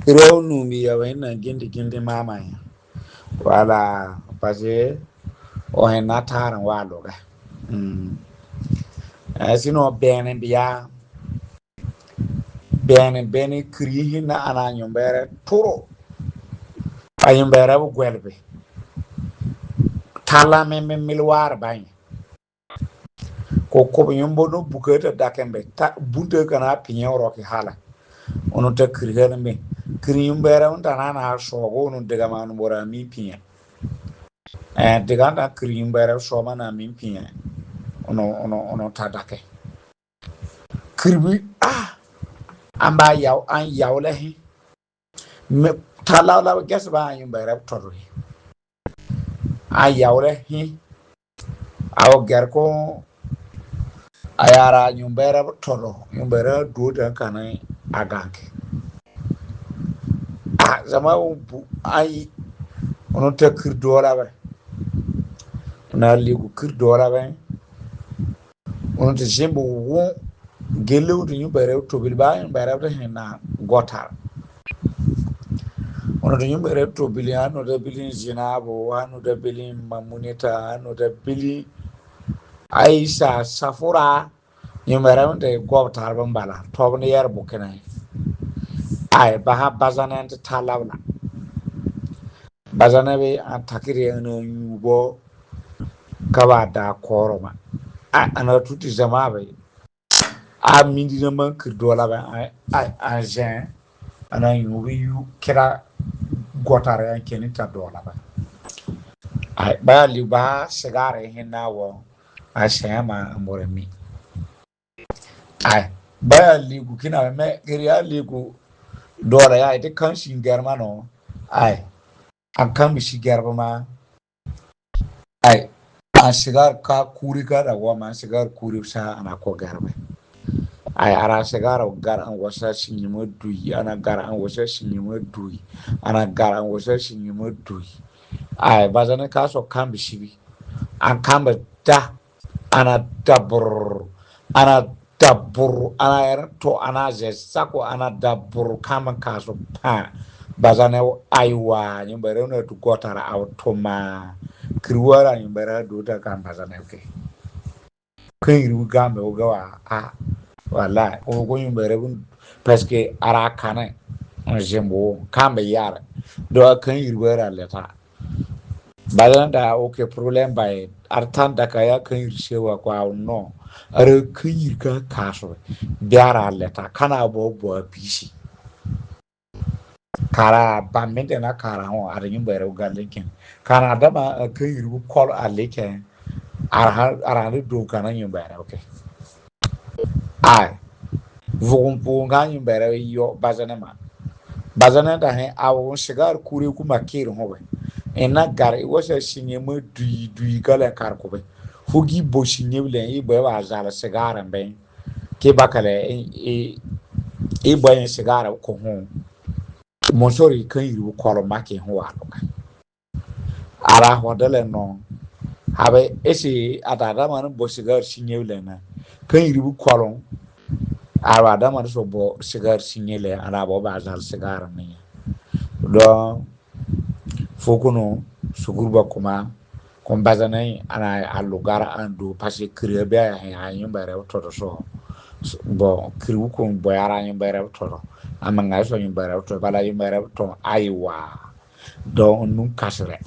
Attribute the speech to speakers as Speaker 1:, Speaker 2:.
Speaker 1: Kiro numi ya wena gindi mama ya. Wala pase o hen natara walo ga. Sino bene biya bene krihi na ana nyombere turo. Ayumbere bu gwelbe. Tala me milwar bany. Ko yumbo no buketa dakembe ta bunte kana pinyo roki hala. Ono ta krihe me. Kriumbere on tanana shogo no dega manu bora mi pinya. Dega kriumbere shoma na mi pinya. Ono tadake. Kribi amba yaw an yawle hi. Me tala la guess ba yumbere toro. An yawle hi. Aw gerko ayara yumbere toro. Yumbere duda kana aganke. Zama bu ai ono ta kirdola ba. Na ligu kirdola ba. Ono ta jembo won gelu du yumbere to bilba yumbere ta hina gotar. Ono ta yumbere to biliano da bilin zinabo ano da bilin mamunita ano da bilin Aisha Safura yumbere on de gotar bambala to ne yar bukena. Ai baha bazana ta talawla. Bazana be atakiri no yubo kabada koroma. Ana tuti zama be. A mindi na man kirdola ba a jen ana yubi yu kira gotare an kenita dola ba. Ai ba liba sigare hinna wo a shema amore mi. Ai ba ligu kina me kiriya ligu dora ya ite kan shingarma no. Ai an kan bishi garba ma. Ai an shigar ka kuri ka da wa man shigar kuri sa ana ko garba. Ai ara shigar gar an wasa shinyimo duyi ana gar an wasa shinyimo duyi ana gar an wasa shinyimo duyi. Ai bazana ka so kan bishi bi an kan ba da ana dabur ana yar to ana je sako ana dabur kama ka so pa bazana aiwa nyimbere no to gotara automa kriwara nyimbere do ta kan bazana ke kiriu gambe ogawa wala o go nyimbere bun parce que ara kana jembo kambe yara do kan yirwara leta bazana da okay problem by artan da kaya kan yirsewa kwa no are kan yirka kaso biara leta kana bo bishi kara ba mente na kara ho are nyimbere ugalenken kana dama kan yirbu call aleken ara do kana nyimbere okay ai vugum ga nyimbere yo bazana da he awu shigar kure kuma kirin ho ena gar wasa shinye mu dui gala kar ko be fugi bo shinye le e bo wa zala sigara be ke bakale e bo yin sigara ko ho mo sori kan yiru ko make ho wa ara hodele no habe esi adada man bo sigar shinye le na kan yiru ko ara da man so bo sigar shinye le ara bo ba zala sigara ne do fokuno sugurba kuma kombazana ana alugara ando parce kriya be ya nyumbare to so bo kriwu ko boyara nyumbare to amanga so nyumbare to bala nyumbare to aiwa do nun kasre